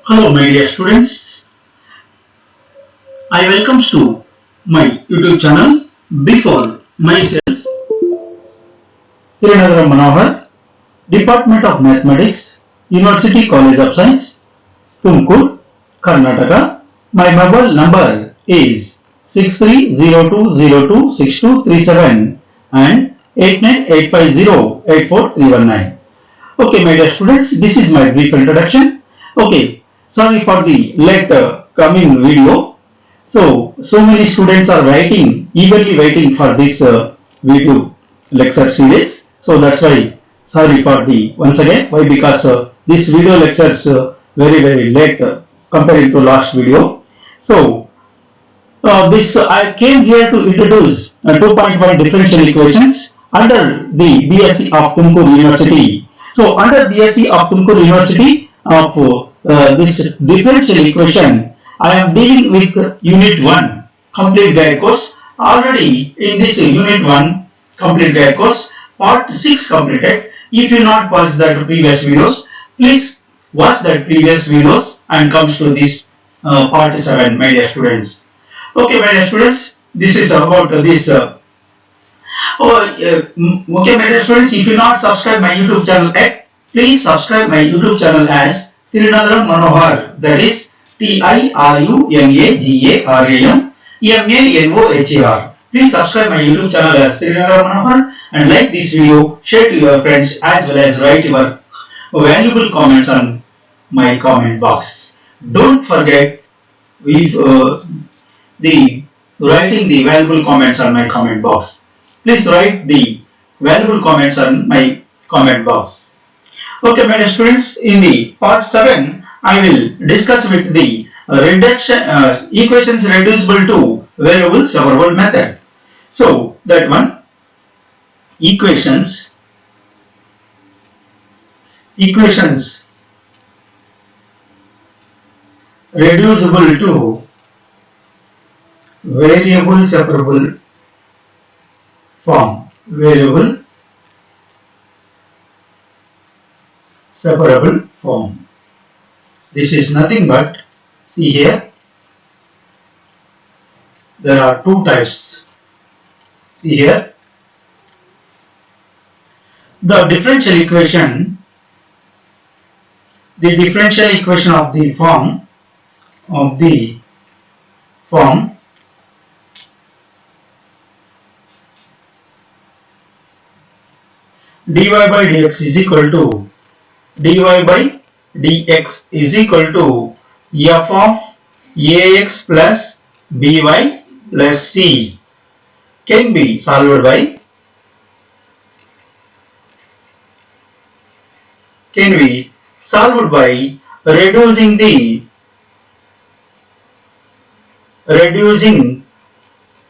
Hello, my dear students. I welcome to my YouTube channel. Before myself, Srinadhara Manohar, Department of Mathematics, University College of Science, Tumkur, Karnataka. My mobile number is 6302026237 and 8985084319. Okay, my dear students, this is my brief introduction. Okay, sorry for the late coming video. So many students are eagerly waiting for this video lecture series. So that's why, sorry for the once again. Why? Because this video lectures very late compared to last video. So this I came here to introduce 2.1 differential equations under the BSc of Tumkur University. So under BSc of Tumkur University of this differential equation, I am dealing with Unit 1 complete guide course. Already in this Unit 1 complete guide course, Part 6 completed. If you not watch that previous videos, please watch that previous videos and comes to this Part 7, my dear students. Okay, my dear students, this is about this. Okay, my dear students, if you not subscribe my YouTube channel yet, please subscribe my YouTube channel as Srinadhara Manohar. That is TIRUNAGARAM Please subscribe my YouTube channel as Srinadhara Manohar and like this video, share to your friends as well as write your valuable comments on my comment box. Don't forget with the writing the valuable comments on my comment box. Please write the valuable comments on my comment box. Okay, my dear students, in the part 7, I will discuss with the reduction equations reducible to variable separable method. So that one, equations reducible to variable separable form. Variable separable form. This is nothing but, see here, there are two types. See here, the differential equation of the form dy by dx is equal to f of ax plus by plus c can be solved by reducing the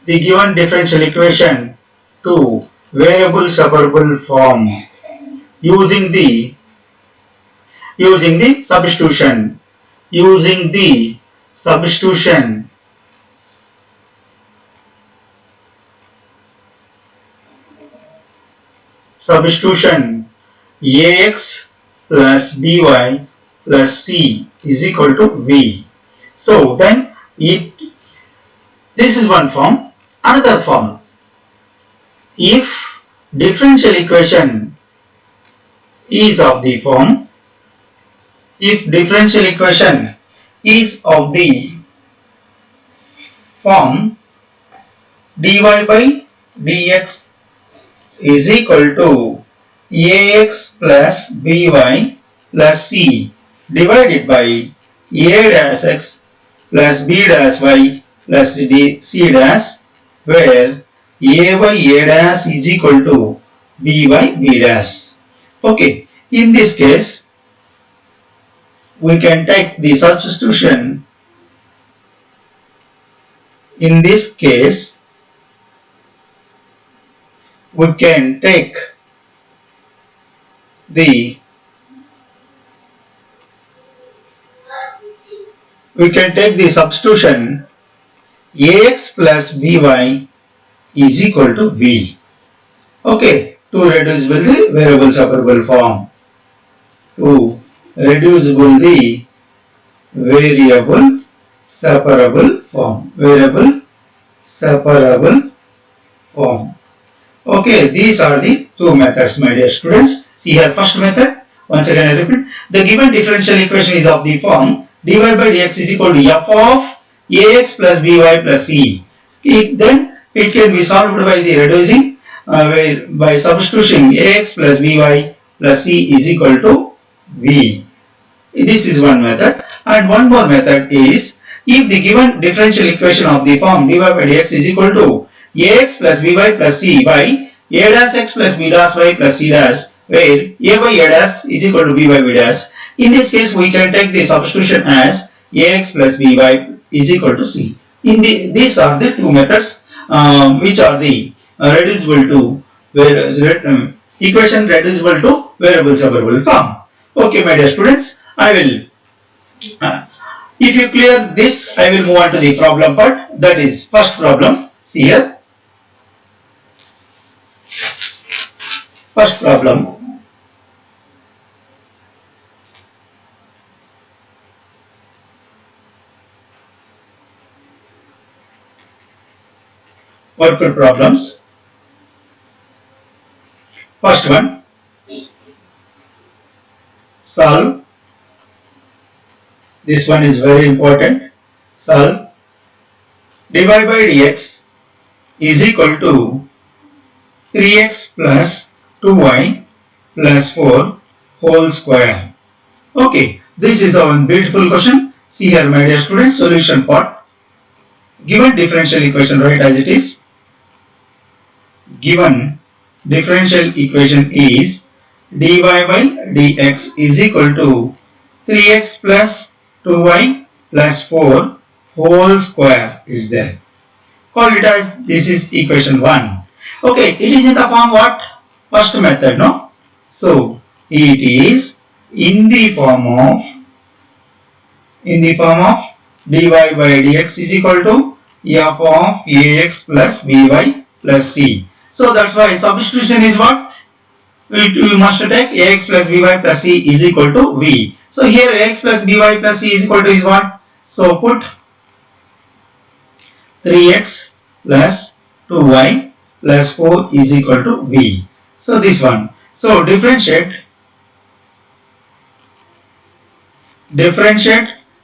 given differential equation to variable separable form using the substitution ax plus by plus c is equal to v. So then this is one form. Another form, if differential equation is of the form dy by dx is equal to ax plus by plus c divided by a dash x plus b dash y plus c dash, where a by a dash is equal to b by b dash. Okay, in this case we can take the substitution. In this case we can take the substitution ax plus by is equal to v. Okay, to reducible the variable separable form. To reducible the variable separable form. Variable separable form. Okay, these are the two methods, my dear students. See here, first method. Once again, I repeat. The given differential equation is of the form dy by dx is equal to f of ax plus by plus c. Then it can be solved by the reducing by substituting ax plus by plus c is equal to v. This is one method. And one more method is if the given differential equation of the form dy by dx is equal to ax plus by plus c by a dash x plus b dash y plus c dash, where a by a dash is equal to b by b dash. In this case, we can take the substitution as ax plus by is equal to c. These are the two methods which are the reducible to equation reducible to variable separable form. Okay, my dear students, I will. If you clear this, I will move on to the problem part. That is first problem. See here. First problem. Worked problems. First one. Solve. This one is very important. Solve. Dy by dx is equal to 3x plus 2y plus 4 whole square. Okay, this is our beautiful question. See here, my dear students, solution part. Given differential equation, write as it is. Given differential equation is dy by dx is equal to 3x plus 2y plus 4 whole square is there. Call it as this is equation 1. Okay, it is in the form what? First method, no? So it is in the form of dy by dx is equal to f of ax plus by plus c. So that's why substitution is what? We must take ax plus by plus c is equal to v. So here ax plus by plus c is equal to is what? So put 3x plus 2y plus 4 is equal to v. So this one. So differentiate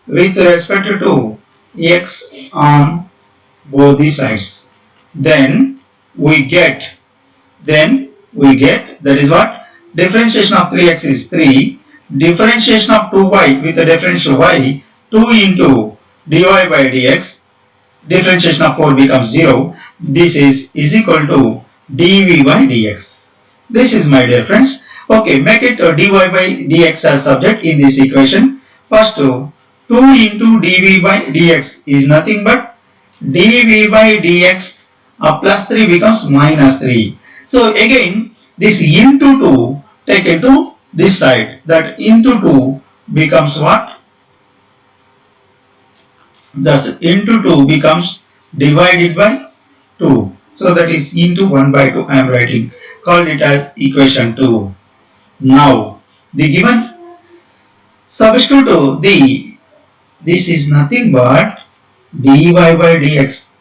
with respect to x on both the sides. Then we get that is what? Differentiation of 3x is 3. Differentiation of 2y with the differential y, 2 into dy by dx. Differentiation of 4 becomes 0. This is equal to dv by dx. This is, my dear friends. Okay, make it dy by dx as subject in this equation. First, 2 into dv by dx is nothing but dv by dx plus 3 becomes minus 3. So again, this into 2 taken to this side. That into 2 becomes what? Thus into 2 becomes divided by 2. So that is into 1 by 2 I am writing. Call it as equation 2. Now the given substitute this is nothing but dy by dx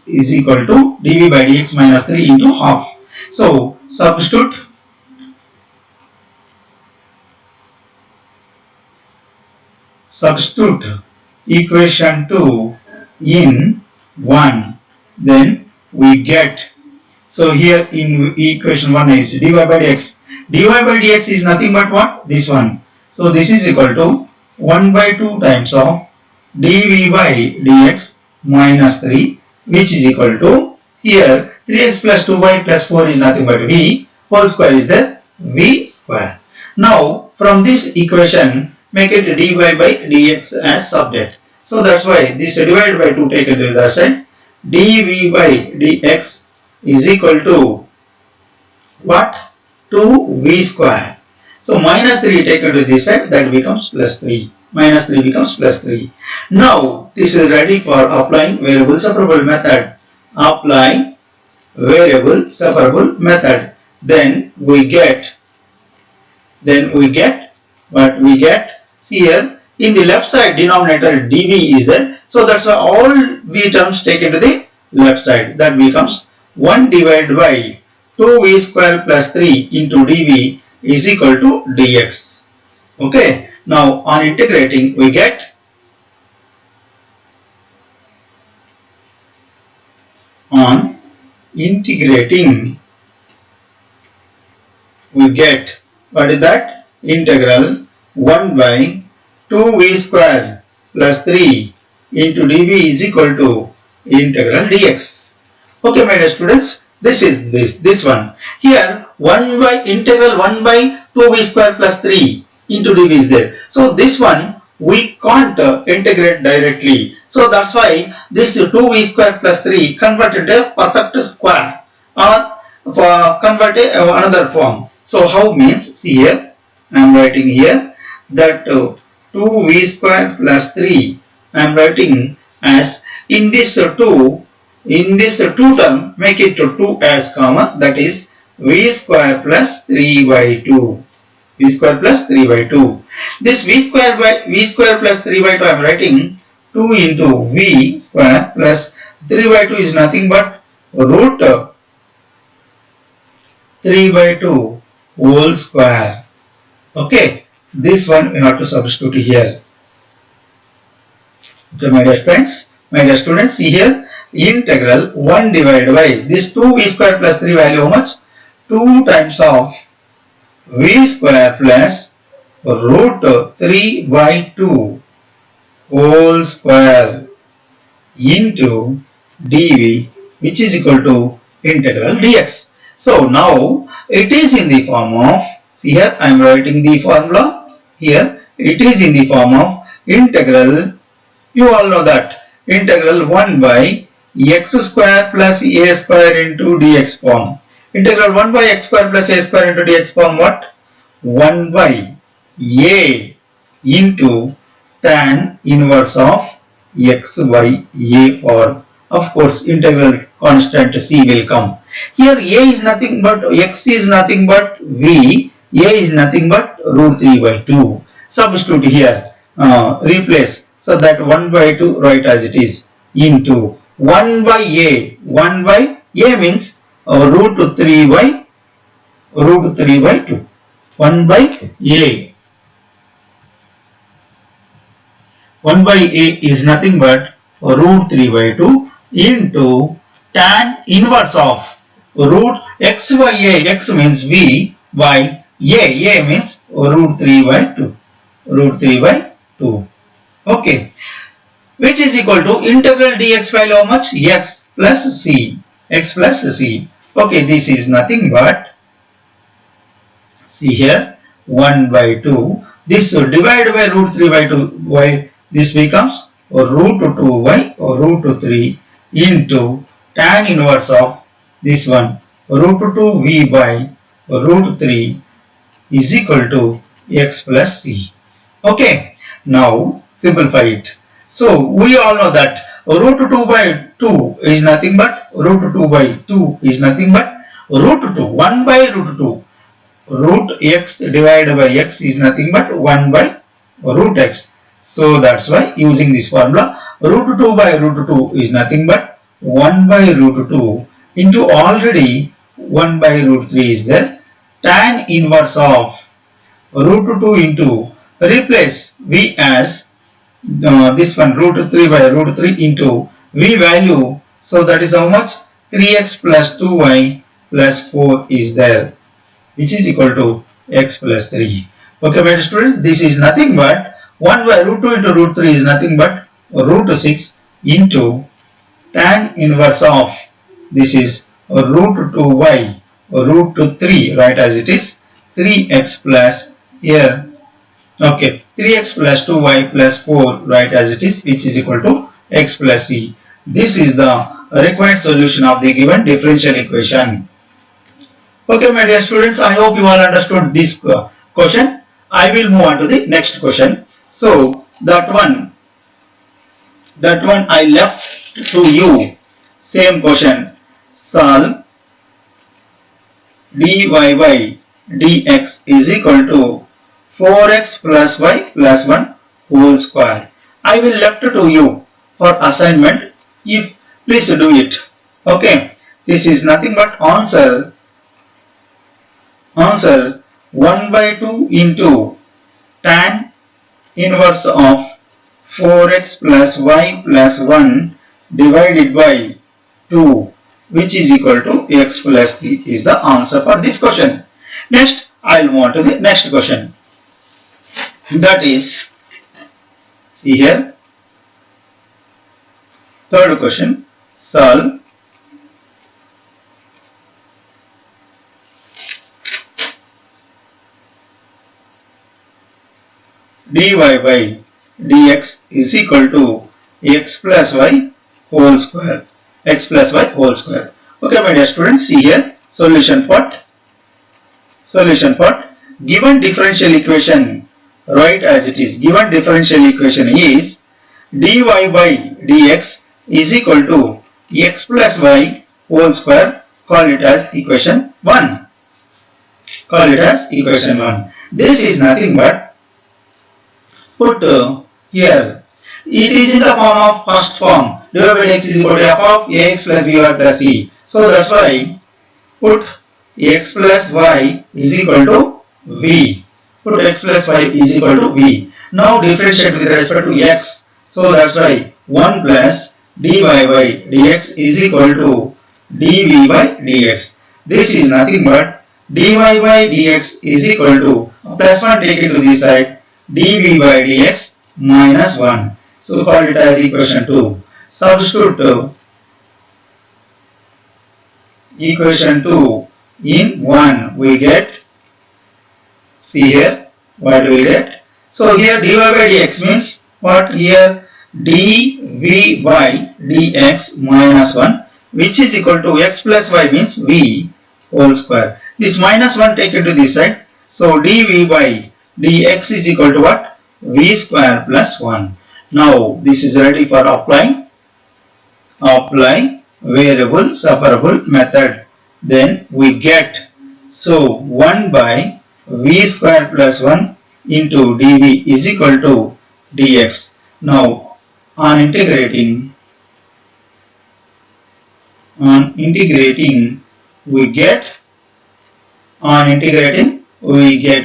is equal to dv by dx minus 3 into half. So substitute equation 2 in 1, then we get, so here in equation 1 is dy by dx. Dy by dx is nothing but what? This one. So this is equal to 1 by 2 times of dv by dx minus 3, which is equal to, here 3x plus 2y plus 4 is nothing but v, whole square is the v square. Now from this equation, make it dy by dx as subject. So that's why this divided by 2 taken to the other side. dv by dx is equal to what? 2v square. So minus 3 taken to this side, that becomes plus 3. Minus 3 becomes plus 3. Now this is ready for applying variable separable method. Apply variable separable method. Then we get what we get. See here, in the left side denominator dv is there. So that's why all v terms taken to the left side. That becomes 1 divided by 2v square plus 3 into dv is equal to dx. Okay. Now on integrating we get what is that? Integral 1 by 2v square plus 3 into dv is equal to integral dx. Okay, my dear students, this is this one. Here 1 by integral 1 by 2v square plus 3 into dv is there. So this one we can't integrate directly. So that's why this 2v square plus 3 convert into a perfect square or convert another form. So how means, see here I am writing here that 2v square plus 3 I am writing as in this 2 term make it to 2 as common, that is v square plus 3 by 2. V square plus 3 by 2. This v square plus 3 by 2 I am writing 2 into v square plus 3 by 2 is nothing but root 3 by 2 whole square. Okay, this one we have to substitute here. So my dear friends, my dear students, see here integral 1 divided by this 2v square plus 3 value how much? 2 times of v square plus root 3 by 2 whole square into dv, which is equal to integral dx. So now it is in the form of, see here I am writing the formula here, it is in the form of integral, you all know that integral 1 by x square plus a square into dx form. Integral 1 by x square plus a square into dx form what? 1 by a into tan inverse of x by a form. Of course, integral constant c will come. Here a is nothing but, x is nothing but v, a is nothing but root 3 by 2. Substitute here, replace, so that 1 by 2 write as it is into 1 by a means root 3 by 2. 1 by a. 1 by a is nothing but root 3 by 2 into tan inverse of root x by a, x means v, by a means root 3 by 2. Root 3 by 2. Okay. Which is equal to integral dx value how much? X plus c. X plus c. Okay, this is nothing but, see here, 1 by 2. This divided by root 3 by 2, why this becomes root 2 by root 3 into tan inverse of this one, root 2 v by root 3 is equal to x plus c. Okay, now simplify it. So we all know that root 2 by 2 is nothing but root 2 by 2 is nothing but root 2, 1 by root 2. Root x divided by x is nothing but 1 by root x. So that's why using this formula, root 2 by root 2 is nothing but 1 by root 2 into already 1 by root 3 is there. Tan inverse of root 2 into, replace v as this one, root 3 by root 3 into v value. So that is how much? 3x plus 2y plus 4 is there, which is equal to x plus 3. Okay, my students, this is nothing but 1 by root 2 into root 3 is nothing but root 6 into tan inverse of, this is root 2y root 3, right as it is, 3x plus here, okay, 3x plus 2y plus 4, right as it is, which is equal to x plus c. This is the required solution of the given differential equation. Okay, my dear students, I hope you all understood this question. I will move on to the next question. So that one I left to you. Same question. Solve dy by dx is equal to 4x plus y plus 1 whole square. I will left to you for assignment. If please do it. Okay. This is nothing but answer 1 by 2 into tan inverse of 4x plus y plus 1 divided by 2, which is equal to x plus 3 is the answer for this question. Next, I will move on to the next question. That is, see here, third question, solve dy by dx is equal to x plus y whole square. X plus y whole square. Okay, my dear students, see here, solution part. Solution part. Given differential equation, write as it is. Given differential equation is dy by dx is equal to x plus y whole square. Call it as equation 1. Call it as equation 1. This is nothing but put here. It is in the form of first form. Dy by dx is equal to f of ax plus by plus c. So that's why put x plus y is equal to v. Put x plus y is equal to v. Now differentiate with respect to x. So that's why 1 plus dy by dx is equal to dv by dx. This is nothing but dy by dx is equal to plus 1 take it to this side, dv by dx minus 1. So call it as equation 2. Substitute equation 2 in 1 we get, see here what we get. So here dy by dx means what? Here dv by dx minus 1, which is equal to x plus y means v whole square. This minus 1 taken to this side. So dv by dx is equal to what? V square plus 1. Now this is ready for applying. Apply variable separable method. Then we get, so 1 by v square plus 1 into dv is equal to dx. Now on integrating we get,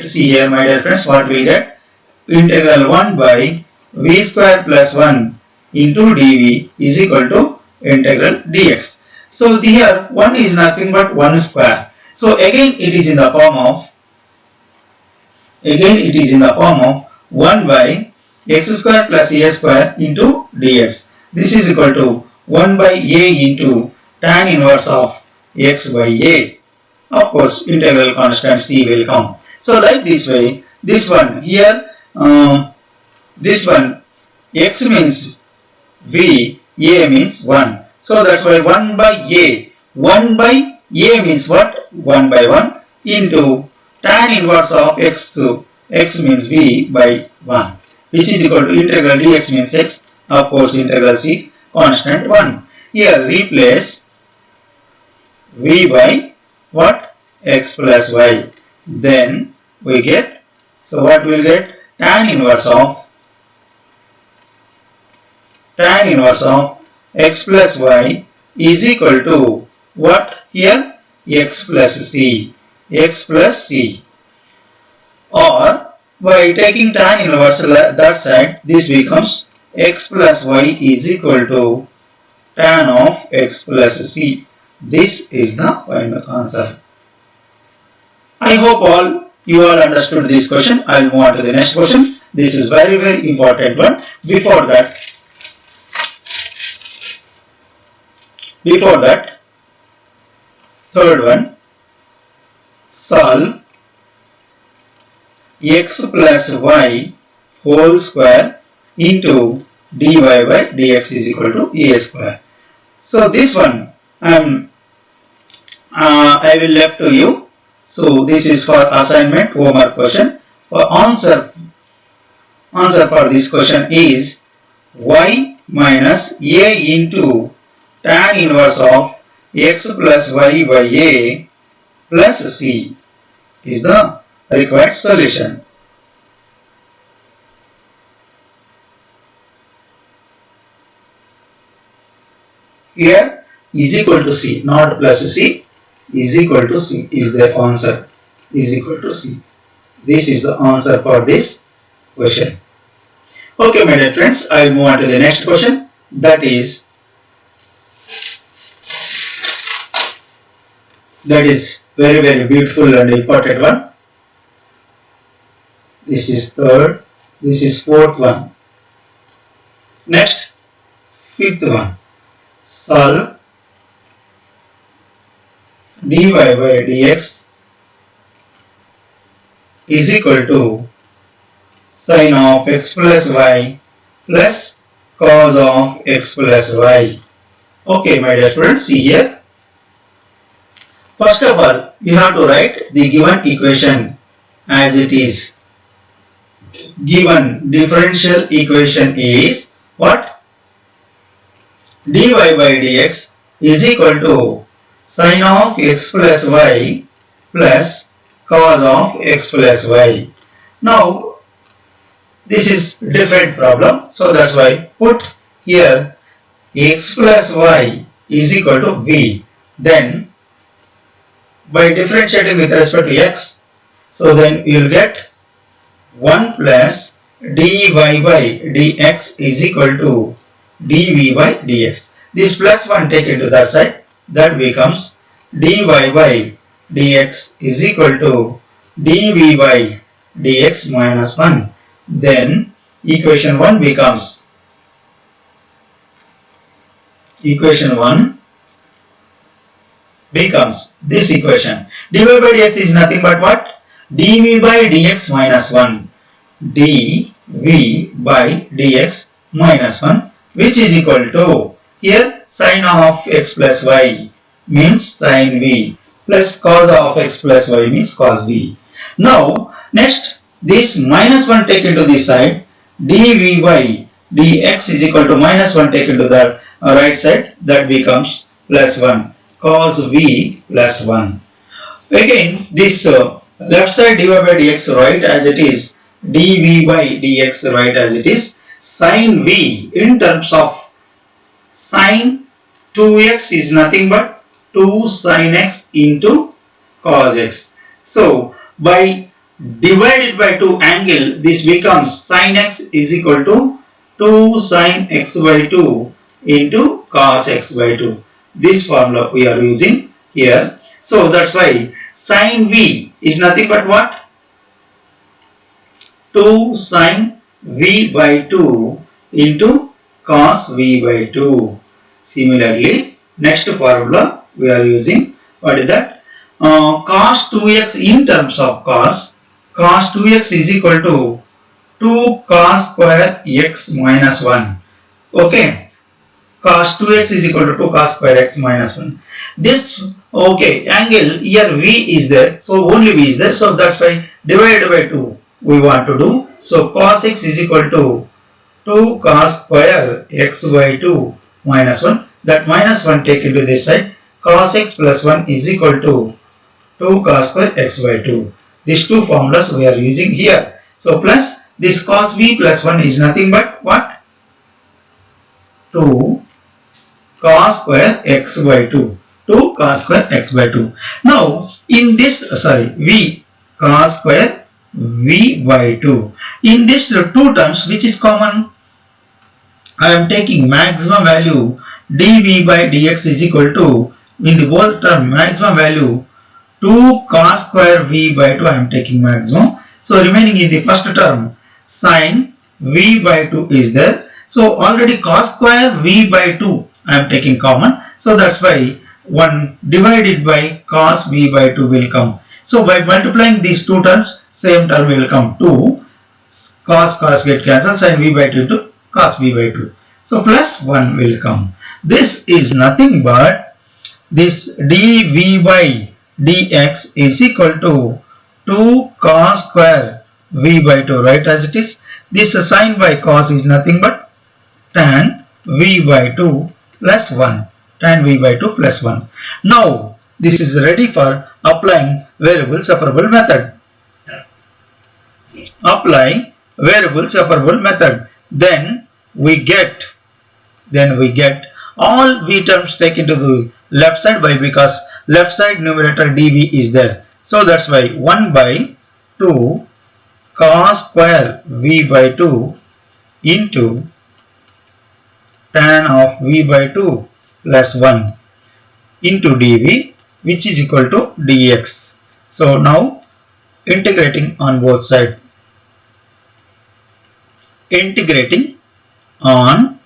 see here my dear friends, what we get? Integral 1 by v square plus 1 into dv is equal to integral dx. So here 1 is nothing but 1 square. So again it is in the form of 1 by x square plus a square into dx. This is equal to 1 by a into tan inverse of x by a. Of course integral constant c will come. So like this way, this one here, this one x means v, a means 1. So that's why 1 by a. 1 by a means what? 1 by 1 into tan inverse of x. X means v by 1, which is equal to integral dx means x. Of course integral c constant 1. Here replace v by what? X plus y. Then we get, so what we will get? Tan inverse of x plus y is equal to what? Here x plus c. X plus c. Or by taking tan inverse that side, this becomes x plus y is equal to tan of x plus c. This is the final answer. I hope you all understood this question. I will move on to the next question. This is very important one. Before that, third one, solve x plus y whole square into dy by dx is equal to a square. So this one I will left to you. So this is for assignment homework question. For answer for this question is y minus a into tan inverse of x plus y by a plus c is the required solution. Here is equal to C, not plus C, is equal to C is the answer, is equal to C. This is the answer for this question. Okay, my dear friends, I will move on to the next question. That is very beautiful and important one. This is third, this is fourth one. Next, fifth one. Solve dy by dx is equal to sin of x plus y plus cos of x plus y. Okay, my dear friends, see here. First of all, you have to write the given equation as it is. Given differential equation is what? Dy by dx is equal to sin of x plus y plus cos of x plus y. Now, this is different problem, so that's why put here x plus y is equal to v. Then by differentiating with respect to x, so then you will get 1 plus dy by dx is equal to dv by dx. This plus 1 take into that side, that becomes dy by dx is equal to dv by dx minus 1. Then equation 1 becomes, equation 1 becomes this equation. dy by dx is nothing but what? dv by dx minus 1. dv by dx minus 1, which is equal to, here sin of x plus y means sin v plus cos of x plus y means cos v. Now, next this minus 1 take into this side, dv by dx is equal to minus 1 take into the right side, that becomes plus 1 cos v plus 1. Again, this left side dy by dx write as it is, dv by dx write as it is, sin v in terms of sin 2x is nothing but 2 sin x into cos x. So, by divided by 2 angle, this becomes sin x is equal to 2 sin x by 2 into cos x by 2. This formula we are using here. So, that's why sin v is nothing but what? 2 sin v by 2 into cos v by 2. Similarly, next formula we are using, what is that? Cos 2x in terms of cos 2x is equal to 2 cos square x minus 1. Okay, cos 2x is equal to 2 cos square x minus 1. This, okay, angle here v is there, so only v is there, so that's why divided by 2 we want to do. So cos x is equal to 2 cos square x by 2 minus 1, that minus 1 take into this side, cos x plus 1 is equal to 2 cos square x by 2. These two formulas we are using here. So plus this cos v plus 1 is nothing but what? 2 cos square x by 2. 2 cos square x by 2. Now in this, v cos square v by 2. In this two terms, which is common, I am taking maximum value dv by dx is equal to, in the both term maximum value 2 cos square v by 2 I am taking maximum. So remaining in the first term sin v by 2 is there. So already cos square v by 2 I am taking common. So that's why 1 divided by cos v by 2 will come. So by multiplying these two terms, same term will come 2 cos get cancelled, sin v by 2 to cos v by 2. So plus 1 will come. This is nothing but this dv by dx is equal to 2 cos square v by 2, right, as it is. This sin by cos is nothing but tan v by 2 plus 1. Tan v by 2 plus 1. Now this is ready for applying variable separable method. Applying variable separable method. Then we get All v terms taken to the left side. Why? Because left side numerator dv is there. So that's why 1 by 2 cos square v by 2 into tan of v by 2 plus 1 into dv, which is equal to dx. So now integrating on both sides. Integrating on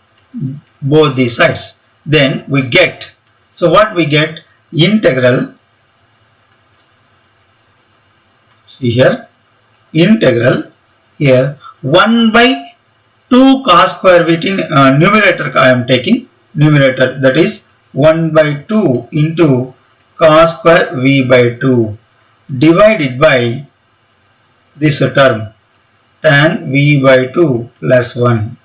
both the sides. Then we get, so what we get, integral, see here, integral here 1 by 2 cos square v, numerator I am taking, numerator, that is 1 by 2 into cos square v by 2 divided by this term tan v by 2 plus 1.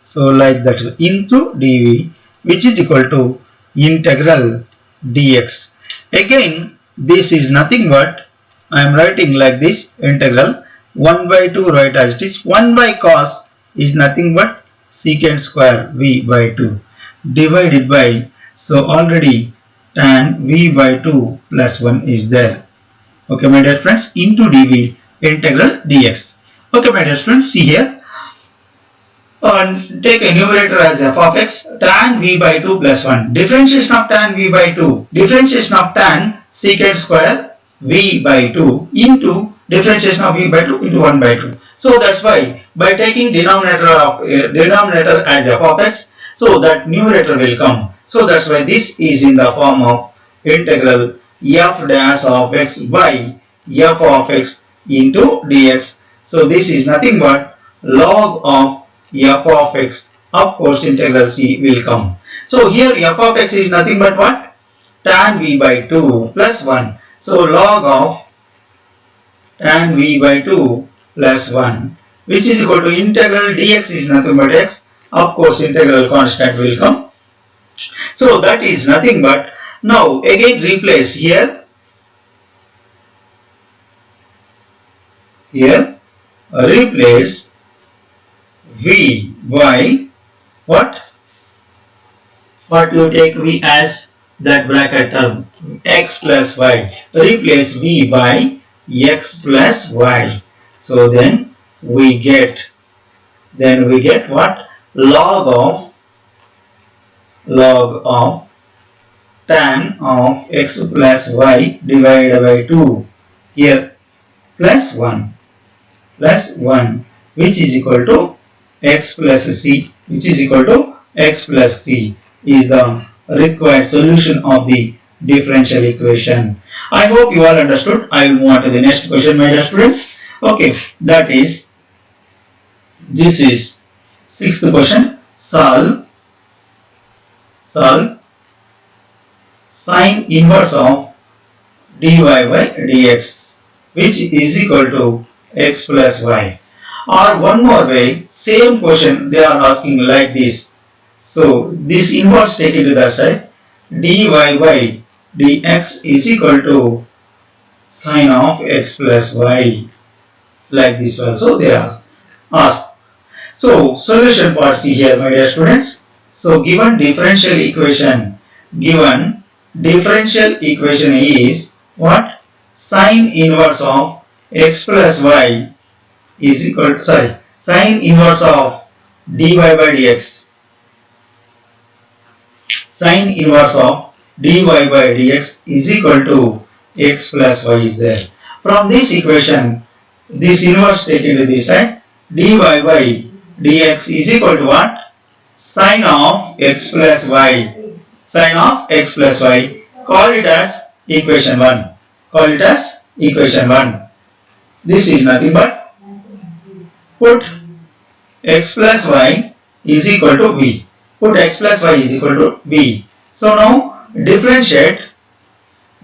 So like that, into dv, which is equal to integral dx. Again, this is nothing but, I am writing like this, integral 1 by 2 write as it is, 1 by cos is nothing but secant square v by 2 divided by, so already tan v by 2 plus 1 is there. Okay my dear friends, into dv, integral dx. Okay my dear friends, see here, take a numerator as f of x, tan v by 2 plus 1, differentiation of tan v by 2, differentiation of tan secant square v by 2 into differentiation of v by 2 into 1 by 2. So that's why by taking denominator as f of x, so that numerator will come. So that's why this is in the form of integral f dash of x by f of x into dx. So this is nothing but log of f of x. Of course integral c will come. So here f of x is nothing but what? Tan v by 2 plus 1. So log of tan v by 2 plus 1, which is equal to integral dx is nothing but x. Of course integral constant will come. So that is nothing but, now again replace here, replace v by what you take v as that bracket term x plus y, replace v by x plus y. So then we get what? Log of tan of x plus y divided by 2 here plus 1 which is equal to x plus c, which is equal to x plus c is the required solution of the differential equation. I hope you all understood. I will move on to the next question my dear students. Okay, that is, this is sixth question. Solve sine inverse of dy by dx, which is equal to x plus y. Or one more way, same question they are asking like this. So this inverse taken to the side, dy by dx is equal to sine of x plus y, like this also they are asked. So solution part, see here my dear students. So given differential equation is what? Sine inverse of x plus y is equal to, sine inverse of dy by dx, sine inverse of dy by dx is equal to x plus y is there. From this equation, this inverse taken to this side, dy by dx is equal to what? Sine of x plus y, sine of x plus y. Call it as equation 1. Call it as equation 1. This is nothing but, put x plus y is equal to v. Put x plus y is equal to v. So now differentiate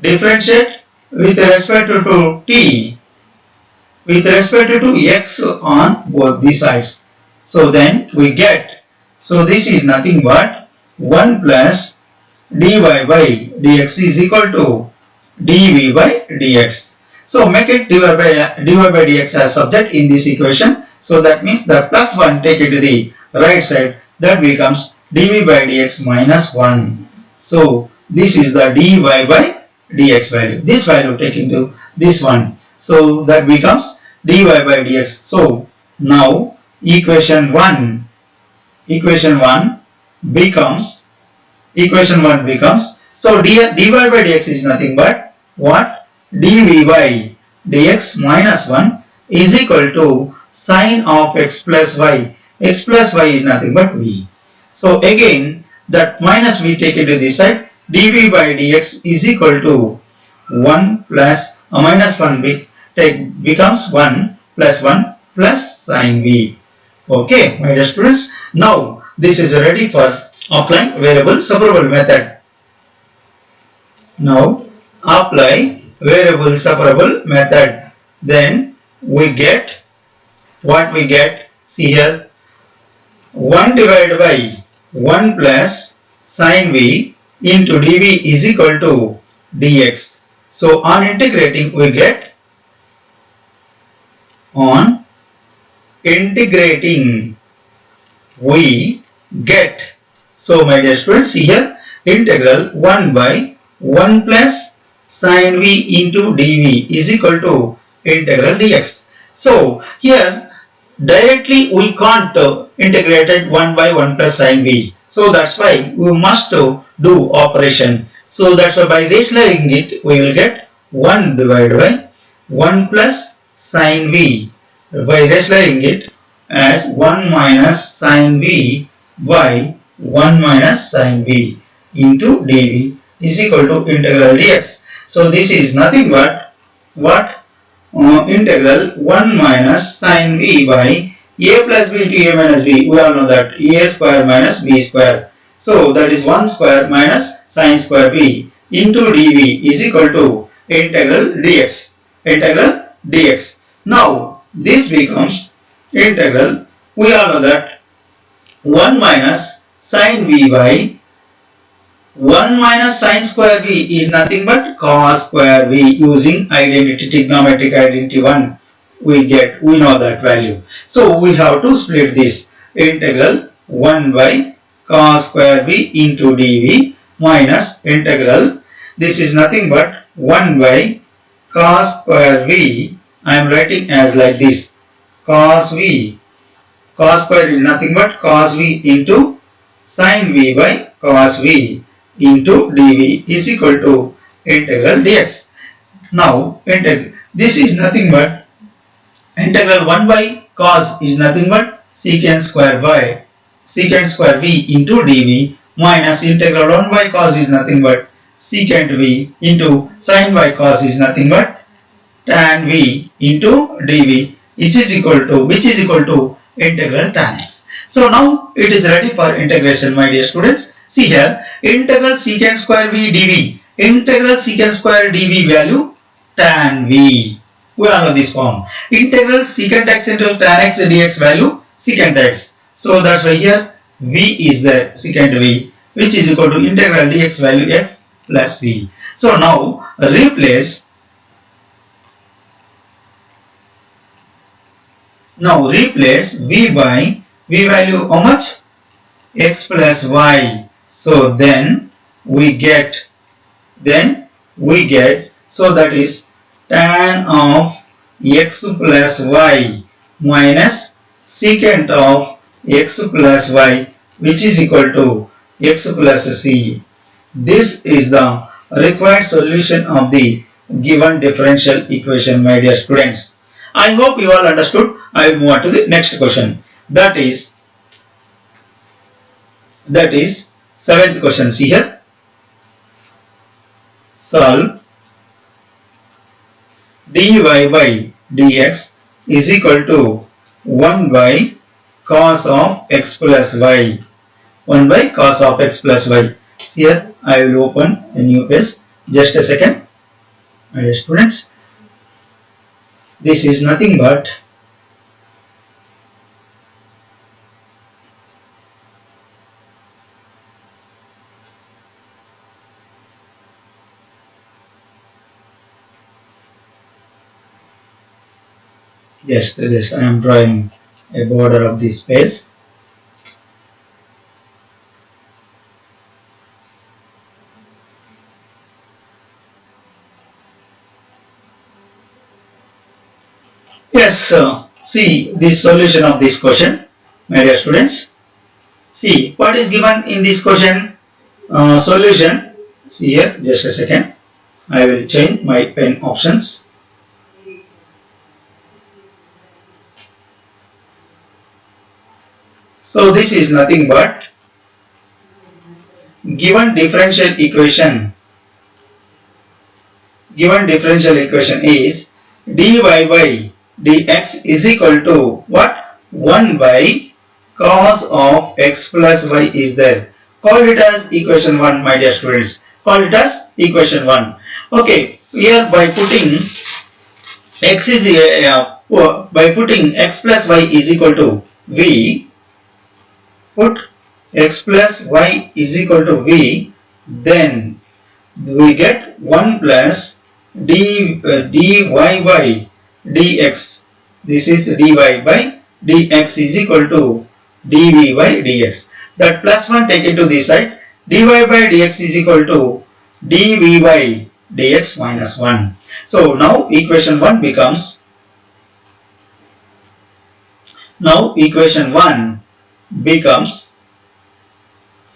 with respect to t, with respect to x on both the sides. So then we get, so this is nothing but 1 plus dy by dx is equal to dv by dx. So make it dy by dx as subject in this equation. So that means the plus 1 take it to the right side, that becomes dv by dx minus 1. So this is the dy by dx value. This value taken to this one. So that becomes dy by dx. So now equation 1 becomes so dy by dx is nothing but what? dv by dx minus 1 is equal to sine of x plus y. X plus y is nothing but v. So again that minus we take it to this side. dv by dx is equal to 1 plus minus 1 becomes 1 plus 1 plus sine v. Okay, my dear students. Now this is ready for applying variable separable method. Now apply variable separable method. Then we get what we get. See here, 1 divided by 1 plus sine v into dv is equal to dx. So on integrating we get so my dear students, see here, integral 1 by 1 plus sine v into dv is equal to integral dx. So here directly we can't integrate it 1 by 1 plus sine v. So that's why we must do operation. So that's why by rationalizing it we will get 1 divided by 1 plus sine v. By rationalizing it as 1 minus sine v by 1 minus sine v into dv is equal to integral dx. So this is nothing but what? Integral 1 minus sine v by a plus b to a minus b. We all know that a square minus b square. So that is 1 square minus sine square b into dv is equal to integral dx. Integral dx. Now this becomes integral, we all know that 1 minus sine v by 1 minus sine square v is nothing but cos square v. Using identity, trigonometric identity 1 we know that value. So we have to split this integral 1 by cos square v into dv minus integral, this is nothing but 1 by cos square v. I am writing as like this, cos v. Cos square is nothing but cos v into sine v by cos v into dv is equal to integral dx. Now this is nothing but integral 1 by cos is nothing but secant square v into dv minus integral 1 by cos is nothing but secant v into sine by cos is nothing but tan v into dv which is equal to integral tan x. So now it is ready for integration, my dear students. See here, integral secant square v dv. Integral secant square dv value tan v. We all know this form. Integral secant x into tan x dx value secant x. So that's why here v is the secant v, which is equal to integral dx value x plus v. So now replace v by v value how much? X plus y. So then we get so that is tan of x plus y minus secant of x plus y, which is equal to x plus c. This is the required solution of the given differential equation, my dear students. I hope you all understood. I will move on to the next question. That is seventh question. See here. Solve dy by dx is equal to 1 by cos of x plus y. 1 by cos of x plus y. Here I will open a new page. Just a second. My dear students. This is nothing but just I am drawing a border of this page. Yes, see the solution of this question, my dear students. See what is given in this question. Solution. See here, just a second. I will change my pen options. So this is nothing but given differential equation. Given differential equation is dy by dx is equal to what? 1 by cos of x plus y is there. Call it as equation 1, my dear students. Call it as equation 1. Okay, here by putting x is by putting x plus y is equal to v, put x plus y is equal to v, then we get 1 plus dy by dx. This is dy by dx is equal to dv by dx. That plus 1 taken to this side. Dy by dx is equal to dv by dx minus 1. So now equation 1 becomes,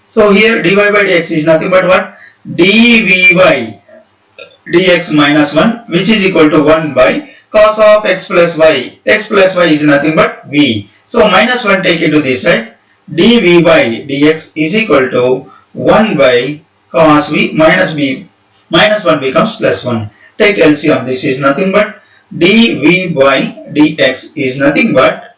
so here dy by dx is nothing but what? dv by dx minus 1, which is equal to 1 by cos of x plus y. X plus y is nothing but v. So minus 1 taken to this side. dv by dx is equal to 1 by cos v minus v. Minus 1 becomes plus 1. Take LCM. This is nothing but dv by dx is nothing but,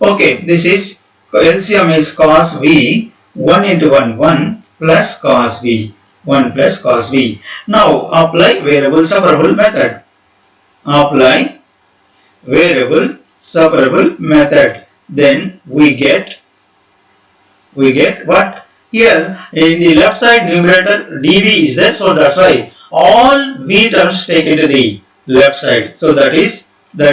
okay, this is LCM is cos v, 1 into 1, 1 plus cos v, 1 plus cos v. Now apply variable separable method. Apply variable separable method. Then we get what? Here in the left side numerator dv is there, so that's why all v terms taken to the left side. So that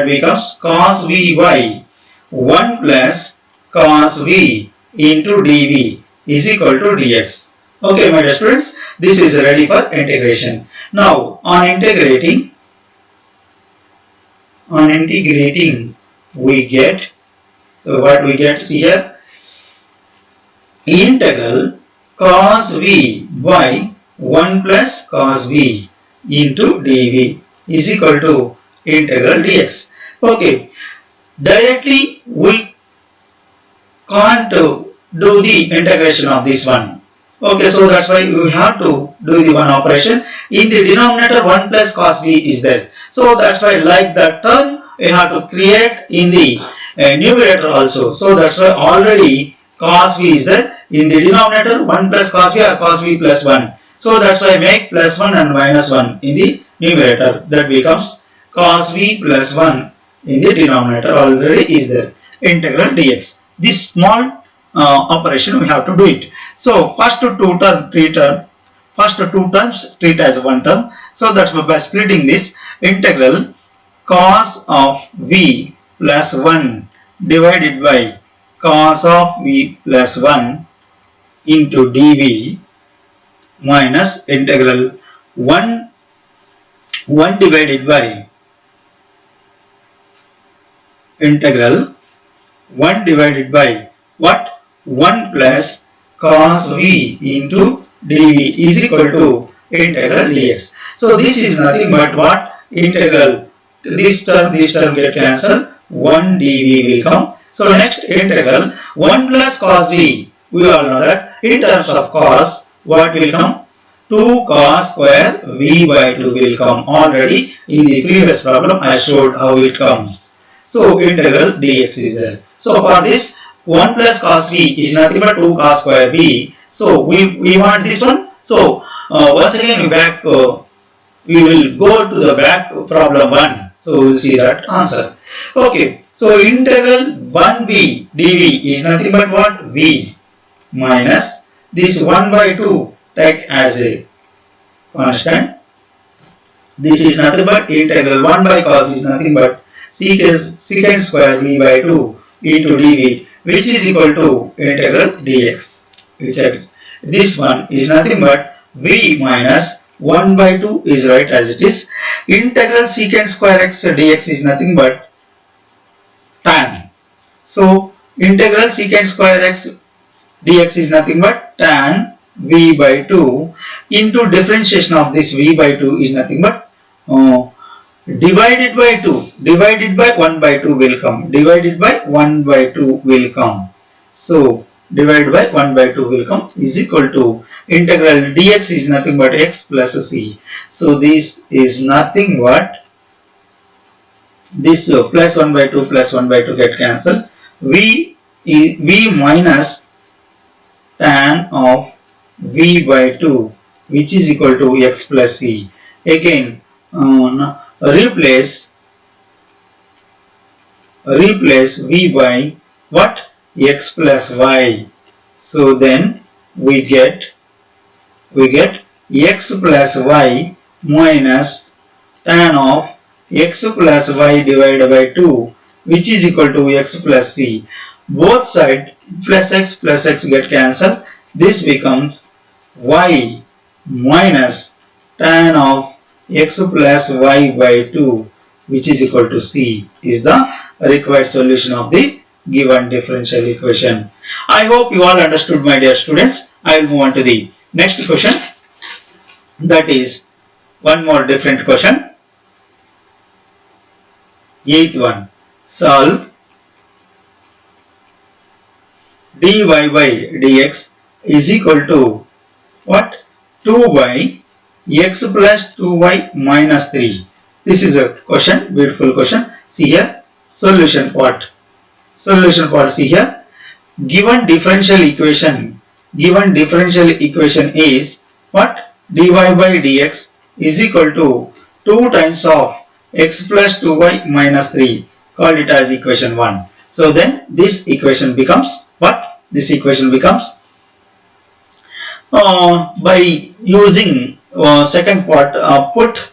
becomes cos v by 1 plus cos v into dv is equal to dx. Okay, my dear students, this is ready for integration. Now on integrating we get, so what we get here, integral cos v by 1 plus cos v into dv is equal to integral dx. Okay, directly we can't do the integration of this one. Okay, so that's why we have to do the one operation. In the denominator 1 plus cos v is there. So that's why like that term we have to create in the numerator also. So that's why already cos v is there. In the denominator 1 plus cos v or cos v plus 1. So that's why make plus 1 and minus 1 in the numerator. That becomes cos v plus 1 in the denominator already is there. Integral dx. This small operation we have to do it. So first two terms treat as one term. So that's why by splitting this, integral cos of v plus 1 divided by cos of v plus 1 into dv minus integral 1 divided by integral 1 divided by what? 1 plus cos v into dv is equal to integral dx. So this is nothing but what? Integral, this term get cancelled, 1 dv will come. So next integral 1 plus cos v, we all know that in terms of cos, what will come? 2 cos square v by 2 will come. Already in the previous problem I showed how it comes. So integral dx is there. So for this 1 plus cos v is nothing but 2 cos square v. So we want this one. So once again we will go to the back problem 1. So we will see that answer. Okay. So integral 1b dv is nothing but what? V minus this 1 by 2 take as a constant. This is nothing but integral 1 by cos is nothing but secant square v by 2 into dv, which is equal to integral dx. We check. This one is nothing but v minus 1 by 2 is right as it is. Integral secant square x dx is nothing but So integral secant square x dx is nothing but tan v by 2 into differentiation of this v by 2 is nothing but divided by 2, divided by 1 by 2 will come, divided by 1 by 2 will come. So divided by 1 by 2 will come is equal to integral dx is nothing but x plus c. So this is nothing but this plus 1 by 2 plus 1 by 2 get cancelled. V minus tan of v by 2 which is equal to x plus c. Again replace v by what? X plus y. So then we get x plus y minus tan of x plus y divided by 2 which is equal to x plus c. Both sides plus x get cancelled. This becomes y minus tan of x plus y by 2 which is equal to c is the required solution of the given differential equation. I hope you all understood, my dear students. I will move on to the next question. That is one more different question. Eighth one. Solve dy by dx is equal to what? 2 by x plus 2y minus 3. This is a question, beautiful question. See here, solution part. Solution part, see here. Given differential equation is what? Dy by dx is equal to 2 times of x plus 2y minus 3. Call it as equation 1. So then this equation becomes what? This equation becomes by using second part, put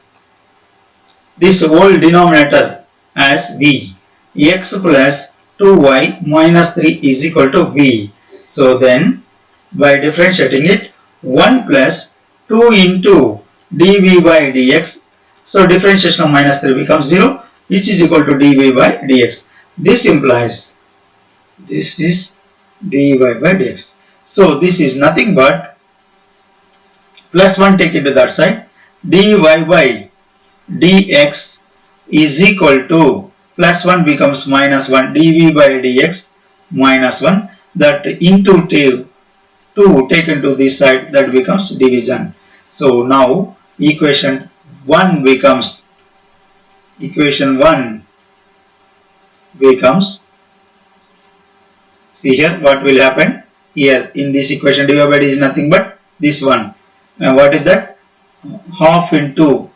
this whole denominator as v. X plus 2y minus 3 is equal to v. So then by differentiating it, 1 plus 2 into dv by dx. So differentiation of minus 3 becomes 0 which is equal to dv by dx. This implies this is dy by dx. So this is nothing but plus 1 take it to that side. Dy by dx is equal to plus 1 becomes minus 1 dv by dx minus 1, that into 2 taken to this side, that becomes division. So now equation 1 becomes see here what will happen here in this equation. Dy by dt is nothing but this one, and what is that? Half into,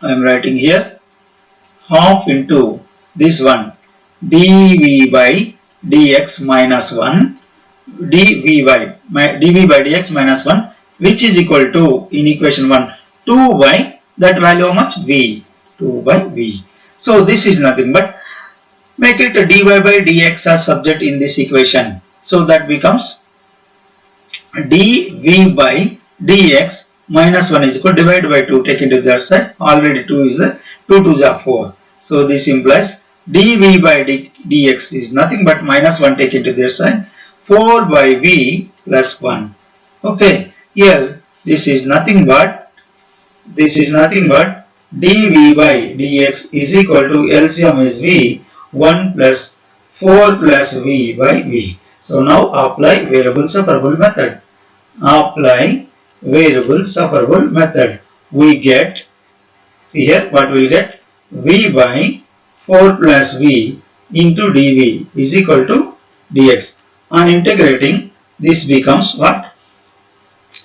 I am writing here, half into this one, dv by dx minus 1, dv by dx minus 1 which is equal to, in equation 1, 2 by that value how much? V. 2 by v. So this is nothing but, make it dy by dx as subject in this equation. So that becomes dv by dx minus 1 is equal to divided by 2 taken to the other side. Already 2 is there, 2 2s are 4. So this implies dv by dx is nothing but minus 1 taken to the other side, 4 by v plus 1. Okay, here this is nothing but dv by dx is equal to LCM is v, 1 plus 4 plus v by v. So now apply variable separable method. We get, see here what we will get, v by 4 plus v into dv is equal to dx. On integrating, this becomes what?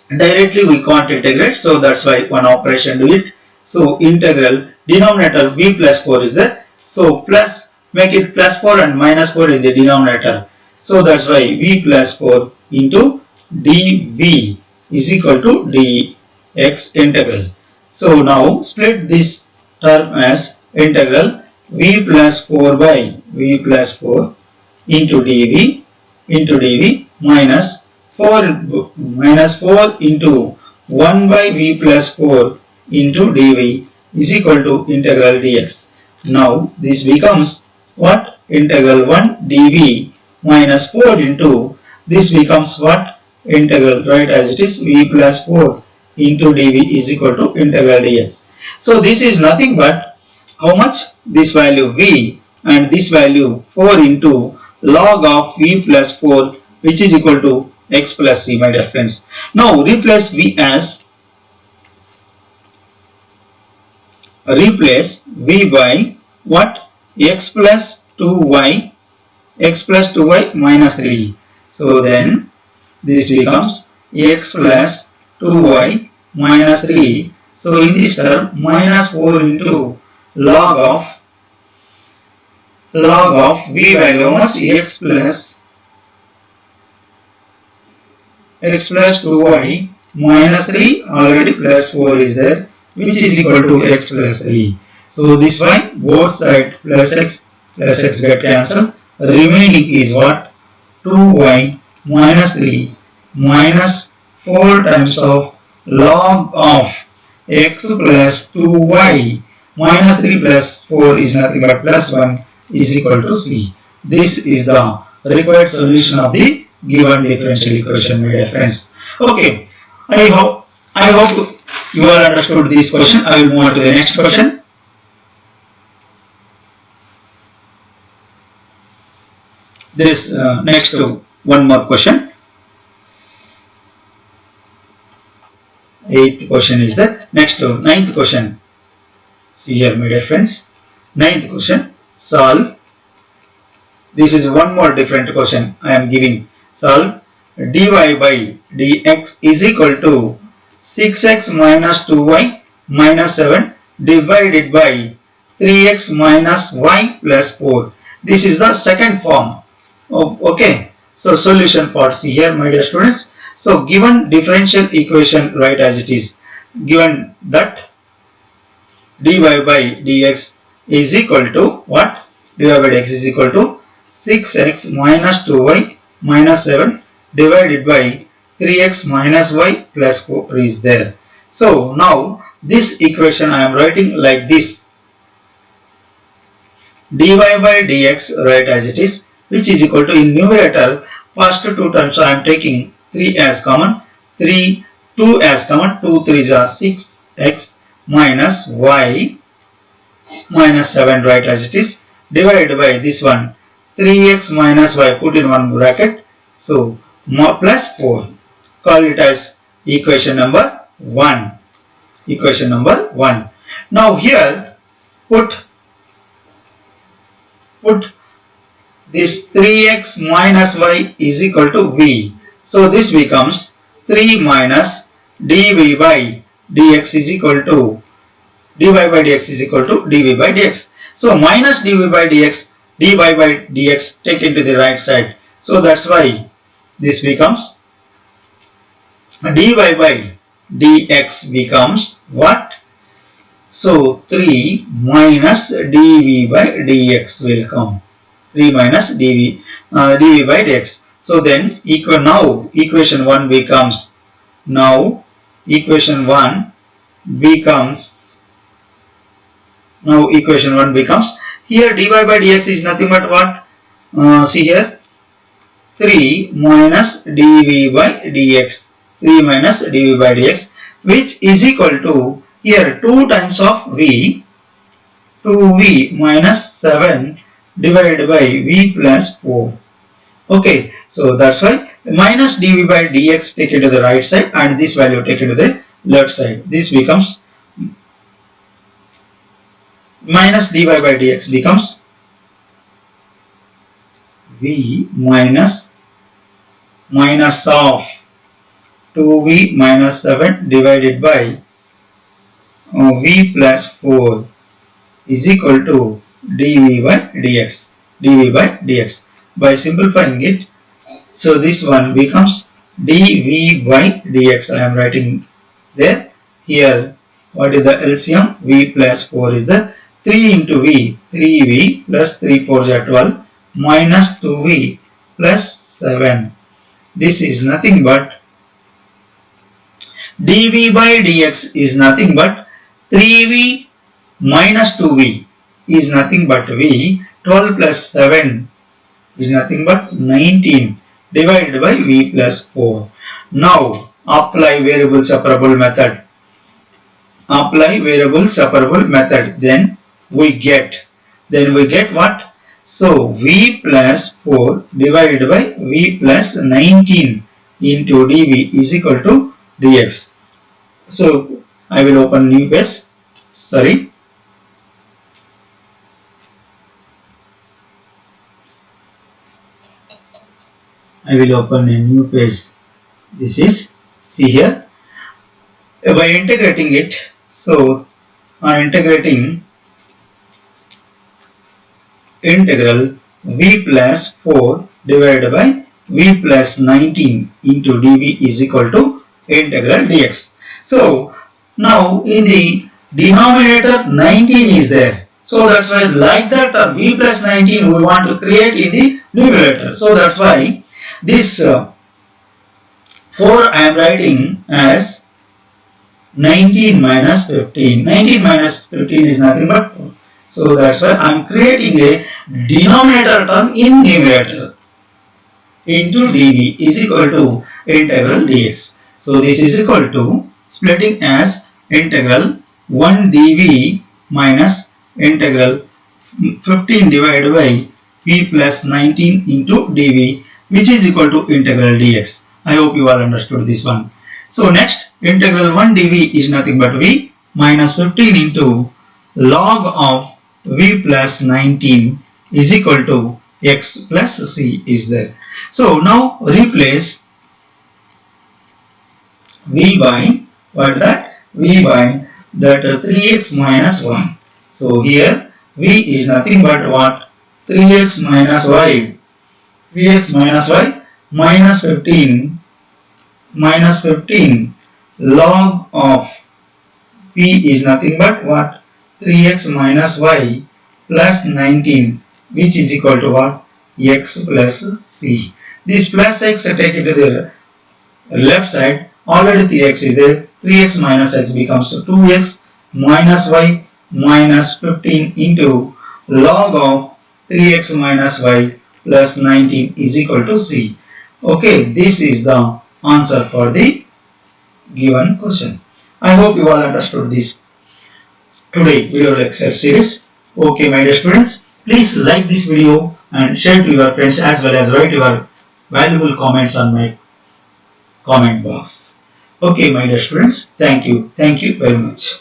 Directly we can't integrate, so that's why one operation do it. So integral denominator v plus 4 is there. So plus, make it plus 4 and minus 4 in the denominator. So that's why v plus 4 into dv is equal to dx integral. So now split this term as integral v plus 4 by v plus 4 into dv minus 4 into 1 by v plus 4 into dv is equal to integral dx. Now this becomes what? Integral 1 dv minus 4 into this becomes what? Integral, right, as it is v plus 4 into dv is equal to integral dx. So this is nothing but how much? This value v and this value 4 into log of v plus 4, which is equal to x plus c, my dear friends. Now replace v by what? X plus 2y minus 3. So then this becomes x plus 2y minus 3. So in this term, minus 4 into log of v value, how much? X plus 2y minus 3, already plus 4 is there, which is equal to x plus 3. So this one, both side plus x get cancelled. Remaining is what? 2y minus 3 minus 4 times of log of x plus 2y minus 3 plus 4 is nothing but plus 1 is equal to c. This is the required solution of the given differential equation, my dear friends. Okay, I hope you all understood this question. I will move on to the next question. This next one more question. 8th question is that. Next 9th question. See here, my dear friends. 9th question. Solve. This is one more different question I am giving. Solve dy by dx is equal to 6x minus 2y minus 7 divided by 3x minus y plus 4. This is the second form. Okay. So solution part. See here, my dear students. So given differential equation, right, as it is, given that dy by dx is equal to what? Dy by dx is equal to 6x minus 2y minus 7 divided by 3x minus y plus 4 is there. So now this equation I am writing like this. Dy by dx, right, as it is, which is equal to, in numerator, first two terms I am taking 3 as common, 2 as common, 2 3s are 6x minus y minus 7, right, as it is, divided by this one 3x minus y, put in one bracket, so plus 4. Call it as equation number 1. Equation number 1. Now here put this 3x minus y is equal to v. So this becomes 3 minus dv by dx is equal to dy by dx is equal to dv by dx. So minus dv by dx, dy by dx take into the right side. So that's why this becomes dy by dx becomes what? So 3 minus dv by dx will come. 3 minus dv by dx. So then equation 1 becomes, equation 1 becomes here dy by dx is nothing but what? See here, 3 minus dv by dx, 3 minus dv by dx, which is equal to here 2 times of v, 2v minus 7 divided by v plus 4. Okay, so that's why minus dv by dx take it to the right side and this value take it to the left side. This becomes minus dy by dx becomes v minus of 2v minus 7 divided by v plus 4 is equal to dv by dx. By simplifying it, so this one becomes dv by dx. I am writing there. Here, what is the LCM? V plus 4 is the 3 into v, 3v plus 3 4s are 12 minus 2v plus 7. This is nothing but dv by dx is nothing but 3v minus 2v. is nothing but v. 12 plus 7 is nothing but 19 divided by v plus 4. Now apply variable separable method. Apply variable separable method. Then we get what? So v plus 4 divided by v plus 19 into dv is equal to dx. So I will open new page. Sorry. I will open a new page. This is, see here, by integrating it. So on integrating, integral v plus 4 divided by v plus 19 into dv is equal to integral dx. So now in the denominator 19 is there. So that's why like that v plus 19 we want to create in the numerator. So that's why this 4 I am writing as 19 minus 15. 19 minus 15 is nothing but 4. So that's why I am creating a denominator term in numerator into dv is equal to integral dx. So this is equal to splitting as integral 1 dv minus integral 15 divided by v plus 19 into dv, which is equal to integral dx. I hope you all understood this one. So next, integral 1 dv is nothing but v minus 15 into log of v plus 19 is equal to x plus c is there. So now replace v by what that? V by that 3x minus 1. So here v is nothing but what? 3x minus y. 3x minus y minus 15 log of p is nothing but what? 3x minus y plus 19, which is equal to what? X plus c. This plus x take it to the left side. Already 3x is there. 3x minus x becomes 2x minus y minus 15 into log of 3x minus y plus 19 is equal to c. Okay, this is the answer for the given question. I hope you all understood this today video lecture series. Okay, my dear students, please like this video and share to your friends as well as write your valuable comments on my comment box. Okay, my dear students, thank you very much.